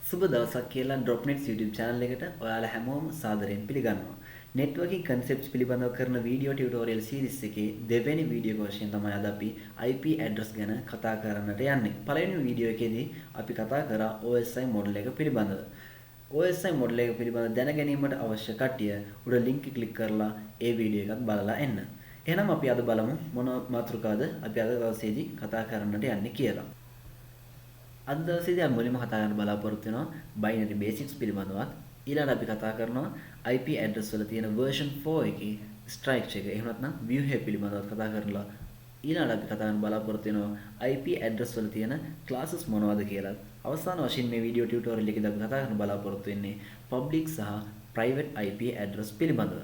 සුබ දවසක් කියලා Dropnets YouTube channel එකට ඔයාලා හැමෝම සාදරයෙන් පිළිගන්නවා. networking concepts පිළිබඳව කරන video tutorial series එකේ දෙවෙනි video කොටසෙන් තමයි අද අපි IP address ගැන කතා කරන්නට යන්නේ. පළවෙනි video එකේදී අපි කතා කරා OSI model එක පිළිබඳව. OSI model එක පිළිබඳව දැන ගැනීමට අවශ්‍ය කට්ටිය උඩ link එක click කරලා ඒ video එකත් බලලා එන්න. එහෙනම් අපි අද බලමු මොන මාතෘකාවද අපි අද දවසේදී කතා කරන්නට යන්නේ කියලා. අද දවසේදී අපි මුලින්ම කතා කරන්න බලාපොරොත්තු වෙනවා binary basics පිළිබඳවත්. ඊළඟට අපි කතා කරනවා IP address වල තියෙන version 4 එකේ structure එක. එහෙම නැත්නම් view head පිළිබඳව කතා කරලා ඊළඟට අපි කතා කරන්න බලාපොරොත්තු වෙනවා IP address වල තියෙන classes මොනවද කියලා. අවසාන වශයෙන් මේ video tutorial එකේදී අපි කතා කරන්න බලාපොරොත්තු වෙන්නේ public සහ private IP address පිළිබඳව.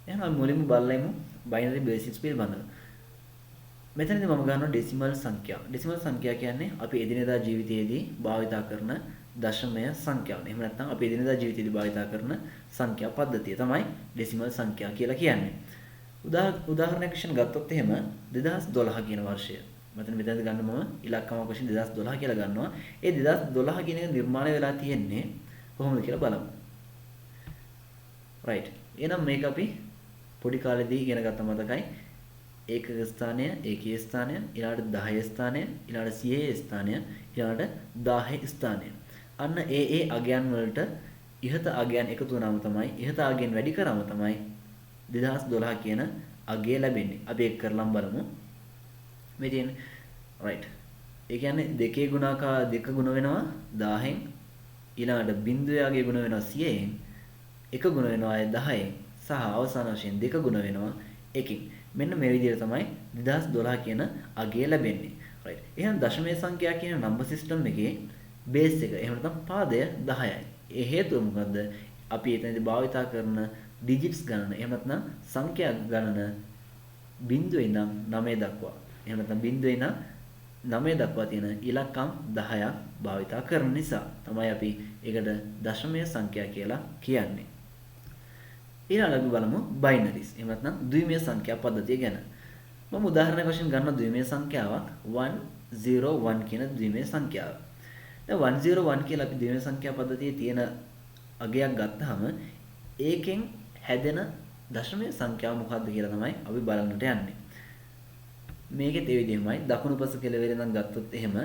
එහෙනම් අපි මුලින්ම බලමු binary basics පිළිබඳව. මෙතනදී මම ගන්නවා ඩෙසිමල් සංඛ්‍යා. ඩෙසිමල් සංඛ්‍යා කියන්නේ අපි එදිනෙදා ජීවිතයේදී භාවිත කරන දශමය සංඛ්‍යාව. එහෙම නැත්නම් අපි එදිනෙදා ජීවිතයේදී භාවිත කරන සංඛ්‍යා පද්ධතිය තමයි ඩෙසිමල් සංඛ්‍යා කියලා කියන්නේ. උදාහරණයක් වශයෙන් ගත්තොත් එහෙම 2012 කියන වර්ෂය. මෙතනදී ගන්න මම ඉලක්කමක් වශයෙන් 2012 කියලා ගන්නවා. ඒ 2012 කියන එක නිර්මාණය වෙලා තියෙන්නේ කොහොමද කියලා බලමු. right. එහෙනම් මේක අපි පොඩි කාලේදී ඉගෙන ගත්ත මතකයි. ඒකක ස්ථානය, ඒකීය ස්ථානය, ඊළඟට 10 ස්ථානය, ඊළඟට 100 ස්ථානය, ඊළඟට 1000 ස්ථානය. අන්න ඒ අගයන් වලට ඉහත අගයන් එකතු වුණාම තමයි ඉහත අගයන් වැඩි කරාම තමයි 2012 කියන අගය ලැබෙන්නේ. අපි ඒක කරලම් බලමු. මේ තියෙන්නේ right. ඒ කියන්නේ දෙකේ ගුණාකාර දෙක ගුණ වෙනවා 1000න්, ඊළඟට බිංදුවේ අගය ගුණ වෙනවා 100න්, එක ගුණ වෙනවා 10න් සහ අවසාන වශයෙන් දෙක ගුණ වෙනවා 1කින්. මෙන්න මේ විදිහට තමයි 2012 කියන අගය ලැබෙන්නේ. right. එහෙනම් දශමයේ සංඛ්‍යා කියන number system එකේ base එක එහෙම නැත්නම් පාදය 10යි. ඒ හේතුව මොකද්ද? අපි එතනදී භාවිත කරන digits ගණන එහෙම නැත්නම් සංඛ්‍යා ගණන බිංදුවේ ඉඳන් 9 දක්වා. එහෙම නැත්නම් බිංදුවේ ඉඳන් 9 දක්වා තියෙන ඉලක්කම් 10ක් භාවිත කරන නිසා තමයි අපි ඒකට දශමයේ සංඛ්‍යා කියලා කියන්නේ. ඊළඟට අපි බලමු බයිනරිස්. එහෙම නැත්නම් ද්විමීය සංඛ්‍යා පද්ධතිය ගැන. මම උදාහරණයක් වශයෙන් ගන්න ද්විමීය සංඛ්‍යාවක් 101 කියන ද්විමීය සංඛ්‍යාව. දැන් 101 කියලා අපි ද්විමීය සංඛ්‍යා පද්ධතියේ තියෙන අගයක් ගත්තාම ඒකෙන් හැදෙන දශමීය සංඛ්‍යාව මොකක්ද කියලා තමයි අපි බලන්නට යන්නේ. මේකෙත් ඒ විදිහමයි දකුණු පස කෙළවරේ ඉඳන් ගත්තොත් එහෙම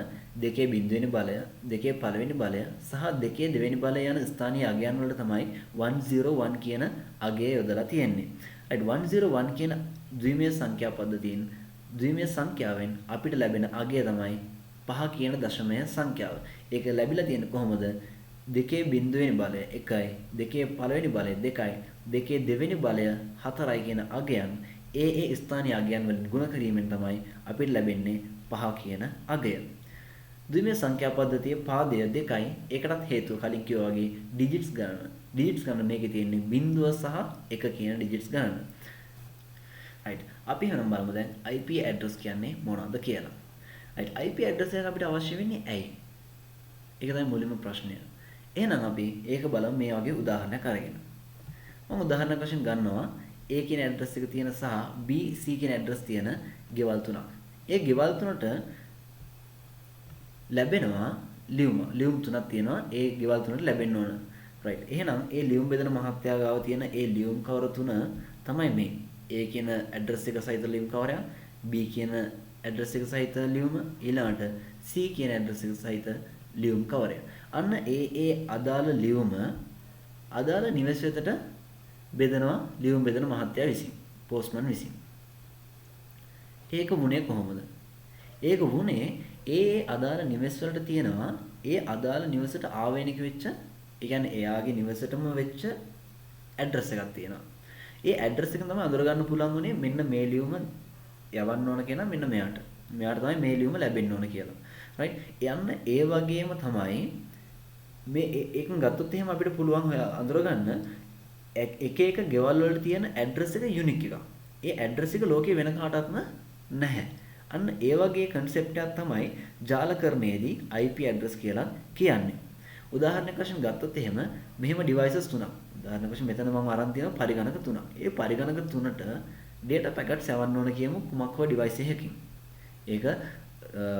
දෙකේ බිංදුවෙනි බලය, දෙකේ පළවෙනි බලය සහ දෙකේ දෙවෙනි බලය යන ස්ථානීය අගයන් වලට තමයි 101 කියන අගය යොදලා තියෙන්නේ. right 101 කියන ද්විමීය සංඛ්‍යා පද්ධතියෙන් ද්විමීය සංඛ්‍යාවෙන් අපිට ලැබෙන අගය තමයි 5 කියන දශමය සංඛ්‍යාව. ඒක ලැබිලා තියෙන්නේ කොහොමද? දෙකේ බිංදුවෙනි බලය 1යි, දෙකේ පළවෙනි බලය 2යි, දෙකේ දෙවෙනි බලය 4යි කියන අගයන් ඒ ස්ථානීය අගයන් වලින් ගුණ කිරීමෙන් තමයි අපිට ලැබෙන්නේ 5 කියන අගය. ද්විමීය සංඛ්‍යා පද්ධතියේ පාදය 2යි. ඒකටත් හේතුව කලින් කිව්වා වගේ digits ගණන. digits ගණන මේකේ තියෙන්නේ බිංදුව සහ 1 කියන digits ගණන. right. අපි හරම් බලමු දැන් IP address කියන්නේ මොනවද කියලා. right. IP address එක අපිට අවශ්‍ය වෙන්නේ ඇයි? ඒක තමයි මුලින්ම ප්‍රශ්නය. එහෙනම් අපි ඒක බලමු මේ වගේ උදාහරණයක් අරගෙන. මම උදාහරණයක් වශයෙන් ගන්නවා A කියන ඇඩ්‍රස් එක තියෙන සහ B C කියන ඇඩ්‍රස් තියෙන ගෙවල් තුනක්. ඒ ගෙවල් තුනට ලැබෙනවා ලියුම් තුනක් තියෙනවා. ඒ ගෙවල් තුනට ලැබෙන්න ඕන. right. එහෙනම් ඒ ලියුම් බෙදෙන මහත්තයා ගාව තියෙන ඒ ලියුම් කවර තුන තමයි මේ. A කියන ඇඩ්‍රස් එක සහිත ලියුම් කවරයක්, B කියන ඇඩ්‍රස් එක සහිත ලියුම, ඊළඟට C කියන ඇඩ්‍රස් එක සහිත ලියුම් කවරය. අන්න ඒ අදාළ ලියුම අදාළ නිවස වෙතට බෙදනවා ලියුම් බෙදන මහත්තයා විසින්, පෝස්ට්මන් විසින්. ඒක වුණේ කොහොමද? ඒක වුණේ ඒ අදාළ නිවෙස් වලට තියෙනවා ඒ අදාළ නිවසට ආවේනික වෙච්ච, ඒ කියන්නේ එයාගේ නිවසටම වෙච්ච ඇඩ්‍රස් එකක් තියෙනවා. ඒ ඇඩ්‍රස් එක තමයි අඳුර ගන්න පුළුවන් උනේ මෙන්න මේ ලියුම යවන්න ඕන කෙනා මෙන්න මෙයාට. මෙයාට තමයි මේ ලියුම ලැබෙන්න ඕන කියලා. right. යන්න ඒ වගේම තමයි මේ එකෙන් ගත්තොත් එහෙම අපිට පුළුවන් අඳුර ගන්න එක එක ගෙවල් වල තියෙන ඇඩ්‍රස් එක යුනික් එකක්. ඒ ඇඩ්‍රස් එක ලෝකේ වෙන කාටත්ම නැහැ. අන්න ඒ වගේ concept එකක් තමයි ජාලකරණයේදී IP address කියලා කියන්නේ. උදාහරණයක් වශයෙන් ගත්තොත් එහෙම මෙහෙම devices තුනක්. උදාහරණයක් වශයෙන් මෙතන මම අරන් තියෙනවා පරිගණක තුනක්. ඒ පරිගණක තුනට data packets යවන්න ඕන කියමු කුමක් හෝ device එකකින්. ඒක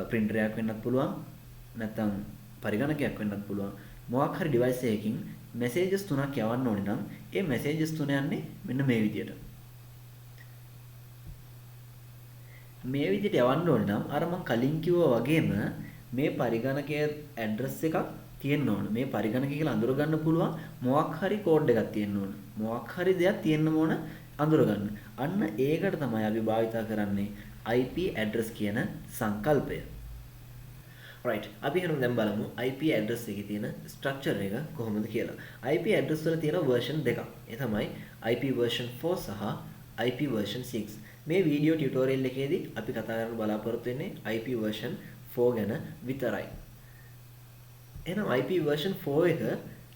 printer එකක් වෙන්නත් පුළුවන්. නැත්නම් පරිගණකයක් වෙන්නත් පුළුවන්. මොකක් හරි device එකකින් messages 3ක් යවන්න ඕනේ නම් ඒ messages 3 යන්නේ මෙන්න මේ විදියට. මේ විදිහට යවන්න ඕනේ නම් අර මම කලින් කිව්වා වගේම මේ පරිගණකයේ ඇඩ්‍රස් එකක් තියෙන්න ඕන. මේ පරිගණකය කියලා අඳුර ගන්න පුළුවන් මොකක් හරි කෝඩ් එකක් තියෙන්න ඕන. මොකක් හරි දෙයක් තියෙන්න ඕන අඳුර ගන්න. අන්න ඒකට තමයි අපි භාවිතා කරන්නේ IP address කියන සංකල්පය. right අපි එහෙනම් දැන් බලමු IP address එකේ තියෙන structure එක කොහොමද කියලා. IP address වල තියෙන version දෙකක්. ඒ තමයි IP version 4 සහ IP version 6. මේ වීඩියෝ ටියුටෝරියල් එකේදී අපි කතා කරන්න බලාපොරොත්තු වෙන්නේ IP version 4 ගැන විතරයි. එහෙනම් IP version 4 එක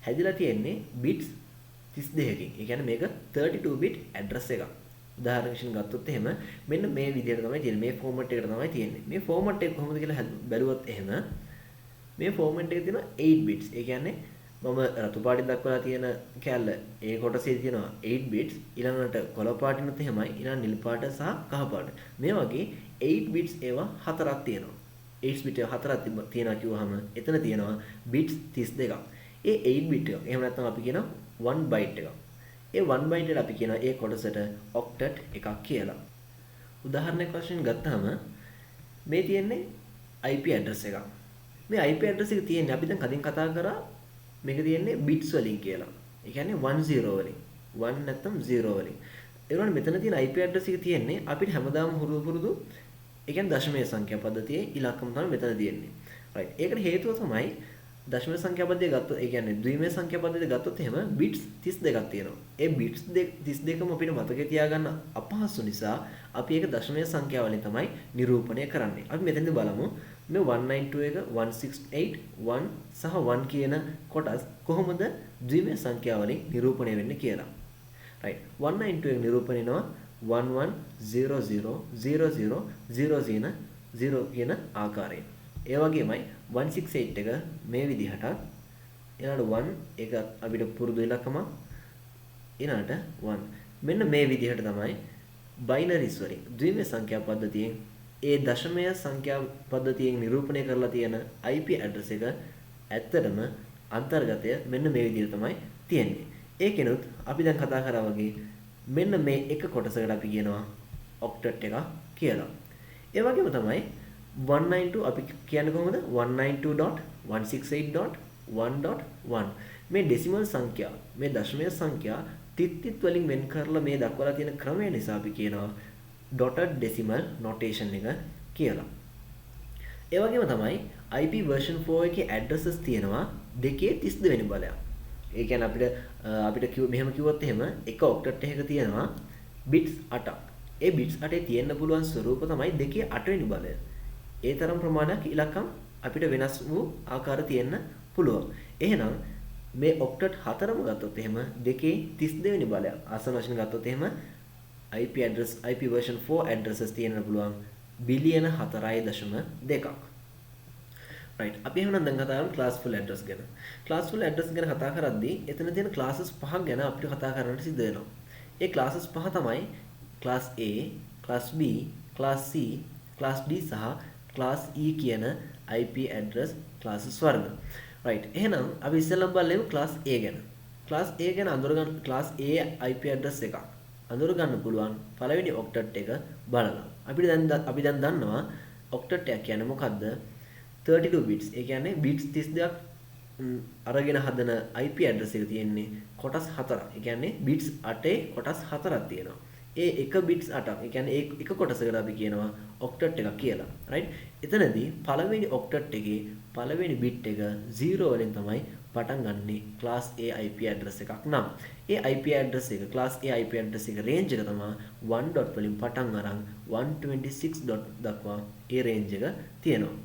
හැදිලා තියෙන්නේ bits 32කින්. ඒ කියන්නේ මේක 32 bit address එකක්. උදාහරණයක් වශයෙන් ගත්තොත් එහෙම මෙන්න මේ විදිහට තමයි තියෙන්නේ. මේ format එකට තමයි තියෙන්නේ. මේ format එක කොහොමද කියලා බැලුවොත් එහෙම මේ format එකේ තියෙනවා 8 bits. ඒ කියන්නේ මම රතු පාටින් දක්වලා තියෙන කැල්ල ඒ කොටසේ තියෙනවා 8 bits. ඊළඟට කොළ පාටිනුත් එහෙමයි. ඊළඟ නිල් පාට සහ කහ පාට. මේ වගේ 8 bits ඒවා හතරක් තියෙනවා. 8 bit හතරක් තියෙනවා කිව්වහම එතන තියෙනවා bits 32ක්. ඒ 8 bit එක. එහෙම නැත්නම් අපි කියනවා 1 byte එකක්. ඒ 1 byte එකට අපි කියනවා ඒ කොටසට octet එකක් කියලා. උදාහරණයක් වශයෙන් ගත්තාම මේ තියෙන්නේ IP address එකක්. මේ IP address එක තියෙන්නේ අපි දැන් කලින් කතා කරා මේක තියෙන්නේ bits වලින් කියලා. ඒ කියන්නේ 10 වලින්. 1 නැත්නම් 0 වලින්. ඒ වුණාට මෙතන තියෙන IP address එක තියෙන්නේ අපිට හැමදාම හුරුදු ඒ කියන්නේ දශමයේ සංඛ්‍යා පද්ධතියේ ඉලක්කම තමයි මෙතන තියෙන්නේ. right. ඒකට හේතුව තමයි දශම සංඛ්‍යා පද්ධතිය ගත්තොත් ඒ කියන්නේ ද්විමේය සංඛ්‍යා පද්ධතිය ගත්තොත් එහෙම bits 32ක් තියෙනවා. ඒ bits 32ම අපිට මතකේ තියාගන්න අපහසු නිසා අපි ඒක දශමයේ සංඛ්‍යා වලින් තමයි නිරූපණය කරන්නේ. අපි මෙතෙන්ද බලමු මේ 192 එක 168 1 සහ 1 කියන කොටස් කොහොමද ද්විමේය සංඛ්‍යා වලින් නිරූපණය වෙන්නේ කියලා. right. 192 එක නිරූපණය වෙනවා 110000 කියන ආකාරයෙන්. ඒ වගේමයි 168 එක මේ විදිහට ඊළඟට 1 එක අපිට පුරුදු ඉලක්කම ඊළඟට 1 මෙන්න මේ විදිහට තමයි බයිනරිස් වලින් ද්විමේය සංඛ්‍යා පද්ධතියෙන් ඒ දශමය සංඛ්‍යා පද්ධතියෙන් නිරූපණය කරලා තියෙන IP address එක ඇත්තටම අන්තර්ගතය මෙන්න මේ විදිහට තමයි තියෙන්නේ. ඒකෙනුත් අපි දැන් කතා කරා වගේ මෙන්න මේ එක කොටසකට අපි කියනවා octet එක කියලා. ඒ වගේම තමයි 192 අපි කියන්නේ කොහොමද 192.168.1.1 මේ ඩෙසිමල් සංඛ්‍යා මේ දශමයේ සංඛ්‍යා තිත් වලින් වෙන් කරලා මේ දක්වලා තියෙන ක්‍රමය නිසා අපි කියනවා dotted decimal notation එක කියලා. ඒ වගේම තමයි IP version 4 එකේ addresses තියෙනවා 232 වෙනි බලයක්. ඒ කියන්නේ අපිට මෙහෙම කිව්වොත් එහෙම එක octet එකක තියෙනවා bits 8ක්. ඒ bits 8 තියෙන්න පුළුවන් ස්වරූප තමයි 2.8 වෙනි බලය. ඒ තරම් ප්‍රමාණයක් ඉලක්කම් අපිට වෙනස් වූ ආකාර තියෙන්න පුළුවන්. එහෙනම් මේ octet හතරම ගත්තොත් එහෙම 2.32 වෙනි බලයක්. ආසන වශයෙන් ගත්තොත් එහෙම IP version 4 addresses තියෙන්න පුළුවන් බිලියන 4.2ක්. right. අපි එහෙනම් දැන් කතා කරමු classful address ගැන. classful address ගැන කතා කරද්දී එතන තියෙන classes පහක් ගැන අපිට කතා කරන්න සිද්ධ වෙනවා. ඒ classes පහ තමයි class A, class B, class C, class D සහ class E කියන IP address classes වර්ග. right. එහෙනම් අපි ඉස්සෙල්ලම බලමු class A ගැන. class A ගැන අඳුරගන්න class A IP address එකක් අඳුරගන්න පුළුවන් පළවෙනි octet එක බලලා. අපි දැන් දන්නවා octet එක කියන්නේ මොකද්ද? 32 bits. ඒ කියන්නේ bits 32ක් අරගෙන හදන IP address එක තියෙන්නේ කොටස් 4ක්. ඒ කියන්නේ bits 8 කොටස් 4ක් තියෙනවා. ඒ එක bits 8ක්. ඒ කියන්නේ එක කොටසකට අපි කියනවා octet එකක් කියලා. right. එතනදී පළවෙනි octet එකේ පළවෙනි bit එක 0 වලින් තමයි පටන් ගන්නෙ class A IP address එකක් නම්. ඒ IP address එක class A IP address එක range එක තමයි 1 dot වලින් පටන් අරන් 126 dot දක්වා ඒ range එක තියෙනවා.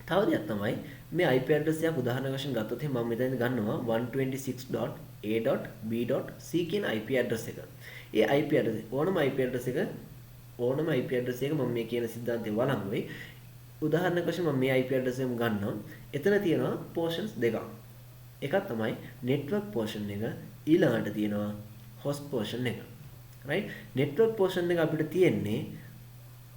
තව දෙයක් තමයි මේ IP address එකක් උදාහරණ වශයෙන් ගත්තොත් මම මෙතන ගන්නවා 126.a.b.c කියන IP address එක. ඒ IP address ඕනම IP address එක මම මේ කියන સિદ્ધාන්තය වළංගුවේ. උදාහරණයක් වශයෙන් මම මේ IP address එක ගන්නවා. එතන තියෙනවා portions දෙකක්. එකක් තමයි network portion එක, ඊළඟට තියෙනවා host portion එක. right. network portion එක අපිට තියෙන්නේ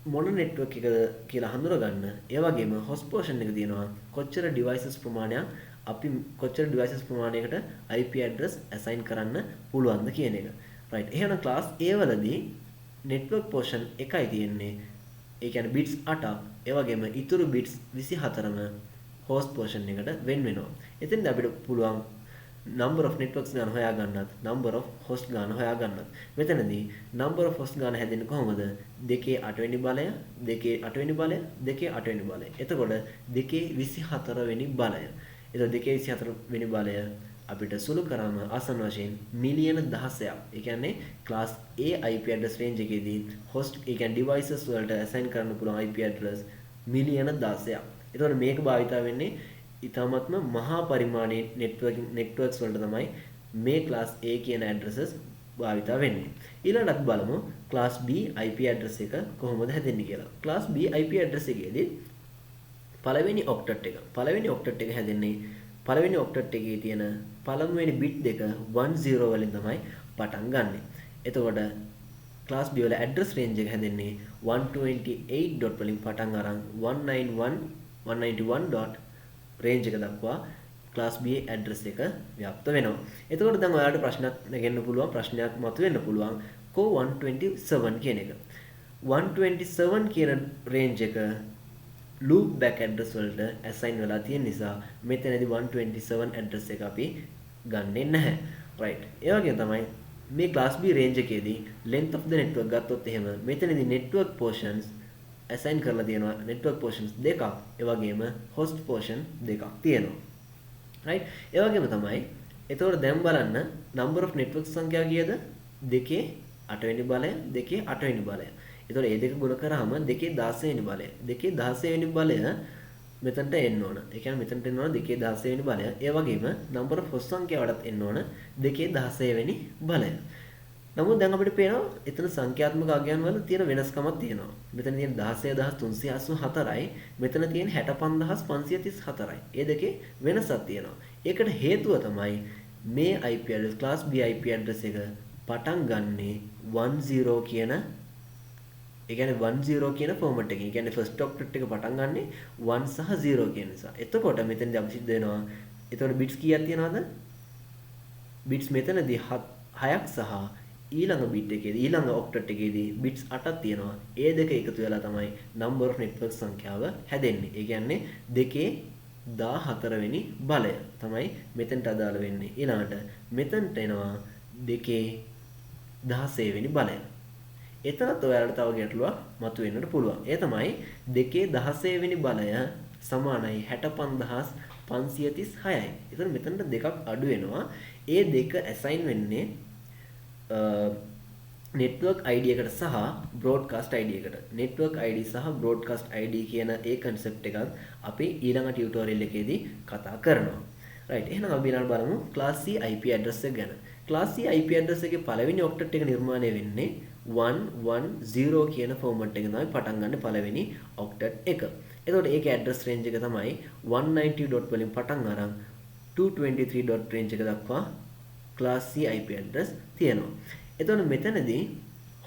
මොන network එකද කියලා හඳුනා ගන්න. ඒ වගේම host portion එක තියෙනවා කොච්චර devices ප්‍රමාණයක් අපි කොච්චර devices ප්‍රමාණයකට IP address assign කරන්න පුළුවන්ද කියන එක. right. එහෙනම් class A වලදී network portion එකයි තියෙන්නේ. ඒ කියන්නේ bits 8ක්. ඒ වගේම ඉතුරු bits 24ම host portion එකට වෙන් වෙනවා. එතෙන්ද අපිට පුළුවන් number of networks ගන්න හොයා ගන්නත් number of host ගන්න හොයා ගන්නත්. මෙතනදී number of host ගන්න හැදෙන්නේ කොහොමද? 2 8 වෙනි බලය 2 8 වෙනි බලය 2 8 වෙනි බලය. එතකොට 2 24 වෙනි බලය. එතකොට 2 24 වෙනි බලය අපිට සුළු කරාම ආසන්න වශයෙන් මිලියන 16ක්. ඒ කියන්නේ class A IP address range එකේදී host ඒ කියන්නේ devices වලට assign කරන්න පුළුවන් IP address මිලියන 16ක්. එතකොට මේක භාවිතා වෙන්නේ ඉතාමත්ම මහා පරිමාණයේ networks වලට තමයි මේ class A කියන addresses භාවිතා වෙන්නේ. ඊළඟට අපි බලමු class B IP address එක කොහොමද හැදෙන්නේ කියලා. class B IP address එකේදී පළවෙනි octet එක හැදෙන්නේ පළවෙනි octet එකේ තියෙන පළමුවෙනි bit දෙක 10 වලින් තමයි පටන් ගන්නෙ. එතකොට class B වල address range එක හැදෙන්නේ 128 dot වලින් පටන් අරන් 191 dot range එක දක්වා class B address එක ව්‍යාප්ත වෙනවා. එතකොට දැන් ඔයාලට ප්‍රශ්නයක් නැගෙන්න පුළුවන්, ප්‍රශ්නයක් මතුවෙන්න පුළුවන්. කො 127 කියන එක. 127 කියන range එක loop back address වලට assign වෙලා තියෙන නිසා මෙතනදී 127 address එක අපි ගන්නෙ නැහැ. right. ඒ වගේම තමයි මේ class B range එකේදී length of the network ගත්තොත් එහෙම මෙතනදී network portions assign කරලා තියෙනවා network portions දෙකක්. ඒ වගේම host portion දෙකක් තියෙනවා. right. ඒ වගේම තමයි එතකොට දැන් බලන්න number of network සංඛ්‍යාව කීයද? 2 8 වෙනි බලය 2 8 වෙනි බලය. එතකොට මේ දෙක ගුණ කරාම 2 16 වෙනි බලය. 2 16 වෙනි බලය මෙතනට එන්න ඕන. ඒ කියන්නේ මෙතනට එන්න ඕන 2 16 වෙනි බලය. ඒ වගේම number of host සංඛ්‍යාවටත් එන්න ඕන 2 16 වෙනි බලය. නමුත් දැන් අපිට පේනවා එතන සංඛ්‍යාත්මක අගයන් වල තියෙන වෙනස්කමක් තියෙනවා. මෙතන තියෙන 16384යි මෙතන තියෙන 65534යි. මේ දෙකේ වෙනසක් තියෙනවා. ඒකට හේතුව තමයි මේ IP address class B IP address එක පටන් ගන්නෙ 10 කියන ඒ කියන්නේ 10 කියන format එකකින්. ඒ කියන්නේ first octet එක පටන් ගන්නෙ 1 සහ 0 කියන නිසා. එතකොට මෙතනදී අපි සිද්ධ වෙනවා. එතකොට bits කීයක් තියෙනවද? bits මෙතනදී 6ක් සහ ඊළඟ bit එකේදී ඊළඟ octet එකේදී bits 8ක් තියෙනවා. ඒ දෙක එකතු වෙලා තමයි number of network සංඛ්‍යාව හැදෙන්නේ. ඒ කියන්නේ 2 14 වෙනි බලය තමයි මෙතනට අදාළ වෙන්නේ. ඊළඟට මෙතනට එනවා 2 16 වෙනි බලය. එතනත් ඔයාලට තව ගැටලුවක් මතුවෙන්නට පුළුවන්. ඒ තමයි 2 16 වෙනි බලය සමානයි 65536යි. ඒතර මෙතනට දෙකක් අඩු වෙනවා. ඒ දෙක assign වෙන්නේ network ID එකට සහ broadcast ID එකට. network ID සහ broadcast ID කියන ඒ concept එකත් අපි ඊළඟ tutorial එකේදී කතා කරනවා. right. එහෙනම් අපි ඊළඟට බලමු class C IP address එක ගැන. class C IP address එකේ පළවෙනි octet එක නිර්මාණය වෙන්නේ 110 කියන format එකෙන් තමයි පටන් ගන්න පළවෙනි octet එක. එතකොට ඒකේ address range එක තමයි 190 dot වලින් පටන් අරන් 223 dot range එක දක්වා class C IP address තියෙනවා. එතකොට මෙතනදී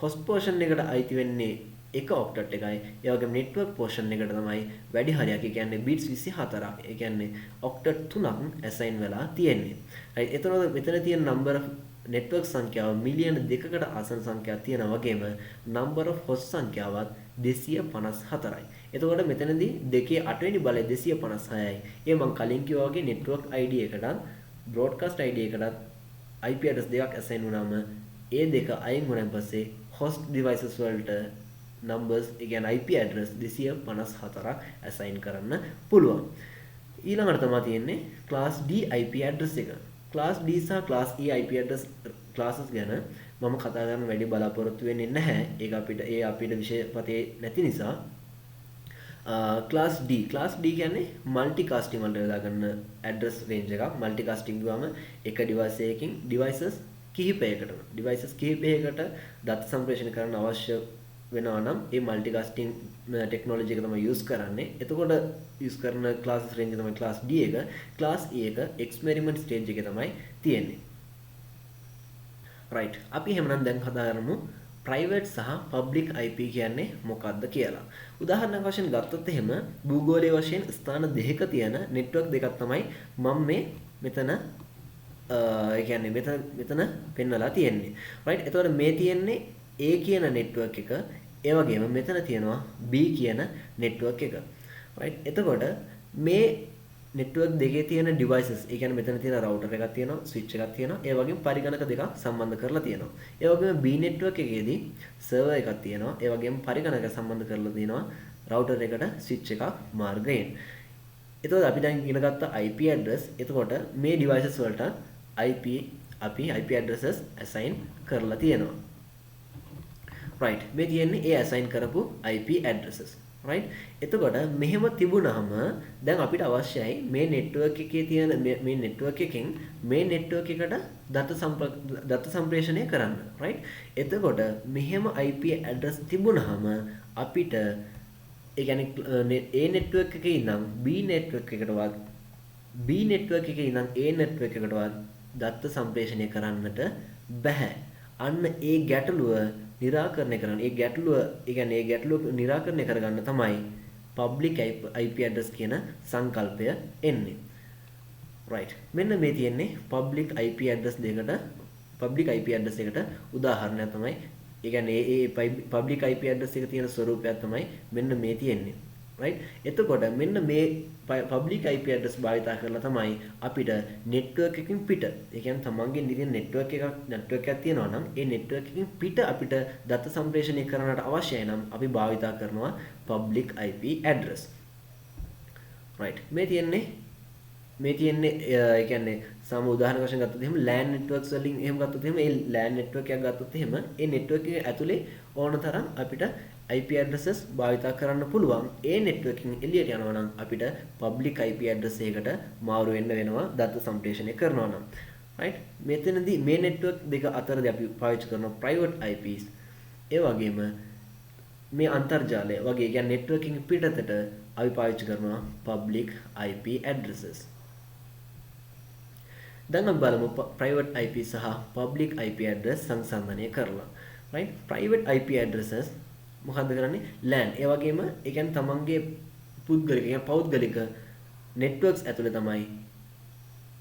host portion එකට අයිති වෙන්නේ එක octet එකයි. ඒ වගේම network portion එකට තමයි වැඩි හරියක්. ඒ කියන්නේ bits 24ක්. ඒ කියන්නේ octet 3ක් assign වෙලා තියෙන්නේ. right. එතකොට මෙතන තියෙන number of network සංඛ්‍යාව මිලියන 2කට ආසන්න සංඛ්‍යාවක් තියෙනා වගේම number of host සංඛ්‍යාවත් 254යි. එතකොට මෙතනදී 2 8 වෙනි බලය 256යි. ඒ මම කලින් කිව්වා වගේ network ID එකටත් broadcast ID එකටත් IP address දෙකක් assign වුණාම ඒ දෙක අයින් වුණාන් පස්සේ host devices වලට numbers ඒ කියන්නේ IP address 254ක් assign කරන්න පුළුවන්. ඊළඟට තමයි තියෙන්නේ class D IP address එක. class D සහ class E IP address classes ගැන මම කතා කරන්න වැඩි බලාපොරොත්තු වෙන්නේ නැහැ. ඒක අපිට විෂයපතේ නැති නිසා class D කියන්නේ multicasting වලට යොදා ගන්න address range එකක්. multicasting ගාම එක device එකකින් devices කිහිපයකට දත්ත සම්ප්‍රේෂණය කරන්න අවශ්‍ය වෙනවා නම් ඒ multicasting technology එක තමයි use කරන්නේ. එතකොට use කරන classes range එක තමයි class D එක. class E එක experiment stage එකේ තමයි තියෙන්නේ. right. අපි එහෙනම් දැන් කතා කරමු private සහ public IP කියන්නේ මොකක්ද කියලා. උදාහරණයක් වශයෙන් ගත්තොත් එහෙම භූගෝලීය වශයෙන් ස්ථාන දෙකක තියෙන network දෙකක් තමයි මම මෙතන ඒ කියන්නේ මෙතන පෙන්වලා තියෙන්නේ. right? එතකොට මේ තියෙන්නේ A කියන network එක. ඒ වගේම මෙතන තියෙනවා B කියන network එක. right? එතකොට මේ network දෙකේ තියෙන devices, ඒ කියන්නේ මෙතන තියෙන router එකක් තියෙනවා, switch එකක් තියෙනවා, ඒ වගේම පරිගණක දෙකක් සම්බන්ධ කරලා තියෙනවා. ඒ වගේම B network එකේදී server එකක් තියෙනවා, ඒ වගේම පරිගණක සම්බන්ධ කරලා තියෙනවා router එකට switch එකක් මාර්ගයෙන්. එතකොට අපි දැන් ඉගෙන ගත්ත IP address. එතකොට මේ devices වලට අපි IP addresses assign කරලා තියෙනවා. right? මේ තියෙන්නේ ඒ assign කරපු IP addresses. right? එතකොට මෙහෙම තිබුණාම දැන් අපිට අවශ්‍යයි මේ network එකේ තියෙන මේ network එකෙන් මේ network එකට දත්ත සම්ප්‍රේෂණය කරන්න. right? එතකොට මෙහෙම IP address තිබුණාම අපිට ඒ කියන්නේ A network එකේ ඉඳන් B network එකටවත් B network එකේ ඉඳන් A network එකටවත් දත්ත සම්ප්‍රේෂණය කරන්නට බෑ. අන්න ඒ ගැටලුව निराकरණය කරන්න. ඒ ගැටලුව निराकරණය කරගන්න තමයි public IP address කියන සංකල්පය එන්නේ. right? මෙන්න මේ තියෙන්නේ public IP address එකට උදාහරණයක් තමයි. ඒ කියන්නේ ඒ public IP address එක තියෙන ස්වරූපයක් තමයි මෙන්න මේ තියෙන්නේ. right? එතකොට මෙන්න මේ public IP address භාවිත කරලා තමයි අපිට network එකකින් පිට, ඒ කියන්නේ තමන්ගේ නිදින network එකක් තියෙනවා නම් ඒ network එකකින් පිට අපිට දත්ත සම්ප්‍රේෂණය කරන්නට අවශ්‍යයි නම් අපි භාවිත කරනවා public IP address. right? මේ තියෙන්නේ ඒ කියන්නේ සම උදාහරණ වශයෙන් ගත්තොත් එහෙම LAN networks වලින් එහෙම ගත්තොත් එහෙම ඒ LAN network එකක් ගත්තොත් එහෙම ඒ network එක ඇතුලේ ඕන තරම් අපිට IP addresses භාවිත කරන්න පුළුවන්. ඒ network එකෙන් එළියට යනවා නම් අපිට public IP address එකකට මාරු වෙන්න වෙනවා දත්ත සම්ප්‍රේෂණය කරනවා නම්. right? මෙතනදී මේ network දෙක අතරදී අපි පාවිච්චි කරන private IPs, ඒ වගේම මේ අන්තර්ජාලය වගේ කියන්නේ network එකකින් පිටතට අපි පාවිච්චි කරනවා public IP addresses. දැන් අපි බලමු private IP සහ public IP address සංසන්දනය කරලා. right? private IP addresses මොකද්ද කරන්නේ? LAN. ඒ වගේම ඒ කියන්නේ තමන්ගේ පෞද්ගලික networks ඇතුලේ තමයි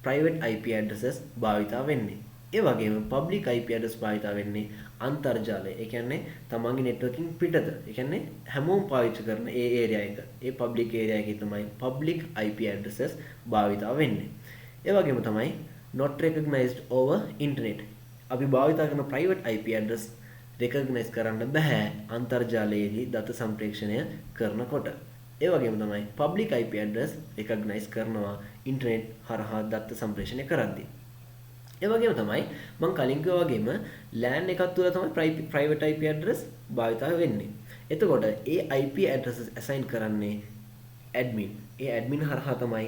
private IP addresses භාවිතා වෙන්නේ. ඒ වගේම public IP address භාවිතා වෙන්නේ අන්තර්ජාලය. ඒ කියන්නේ තමන්ගේ networking පිටත. ඒ කියන්නේ හැමෝම පාවිච්චි කරන ඒ area එක. ඒ public area එකේ තමයි public IP addresses භාවිතා වෙන්නේ. ඒ වගේම තමයි not recognized over internet. අපි භාවිතා කරන private IP address recognize කරන්න බෑ අන්තර්ජාලයේදී දත්ත සම්ප්‍රේෂණය කරනකොට. ඒ වගේම තමයි public IP address recognize කරනවා internet හරහා දත්ත සම්ප්‍රේෂණය කරද්දී. ඒ වගේම තමයි මම කලින් කිව්වා වගේම LAN එකක් තුල තමයි private IP address භාවිත වෙන්නේ. එතකොට ඒ IP addresses assign කරන්නේ admin. ඒ admin හරහා තමයි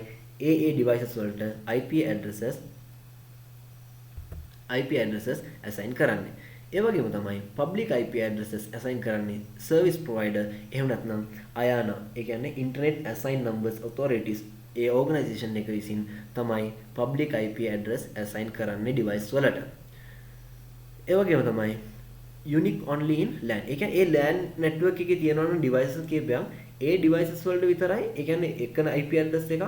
ඒ devices වලට IP addresses assign කරන්නේ. ඒ වගේම තමයි public IP addresses assign කරන්නේ service provider එහෙම නැත්නම් IANA, ඒ කියන්නේ internet assign numbers authorities, ඒ organization එක විසින් තමයි public IP address assign කරන්නේ device වලට. ඒ වගේම තමයි unique only in LAN. ඒ කියන්නේ ඒ LAN network එකේ තියෙනවා නම් devices කීපයක් ඒ devices වලට විතරයි, ඒ කියන්නේ එකන IP address එකක්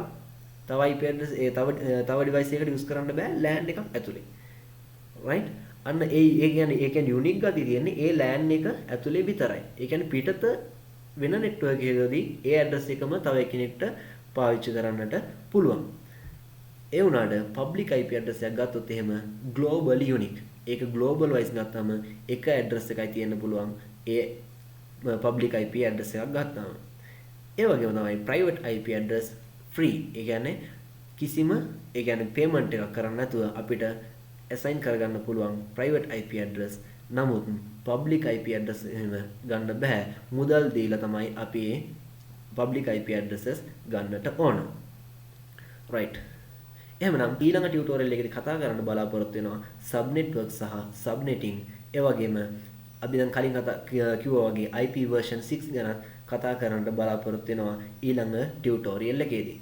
තව IP address තව device එකකට use කරන්න බෑ LAN එකක් ඇතුලේ. right? අන්න ඒ කියන්නේ යුනික් ගතිය තියෙන්නේ ඒ LAN එක ඇතුලේ විතරයි. ඒ කියන්නේ පිටත වෙන network එකකදී ඒ address එකම තව කෙනෙක්ට පාවිච්චි කරන්නට පුළුවන්. ඒ වුණාට public IP address එකක් ගත්තොත් එහෙම globally unique. ඒක global wise ගත්තාම එක address එකයි තියෙන්න පුළුවන් ඒ public IP address එකක් ගත්තාම. ඒ වගේම තමයි private IP address free. ඒ කියන්නේ කිසිම payment එකක් කරන්න නැතුව අපිට assign කරගන්න පුළුවන් private IP address. නමුත් public IP address එහෙම ගන්න බෑ. මුදල් දීලා තමයි අපි public IP addresses ගන්නට ඕන. right? එහෙමනම් ඊළඟ ටියුටෝරියල් එකේදී කතා කරන්න බලාපොරොත්තු වෙනවා sub network සහ subnetting. ඒ වගේම අපි දැන් කලින් කිව්වා වගේ IP version 6 ගැන කතා කරන්න බලාපොරොත්තු වෙනවා ඊළඟ ටියුටෝරියල් එකේදී.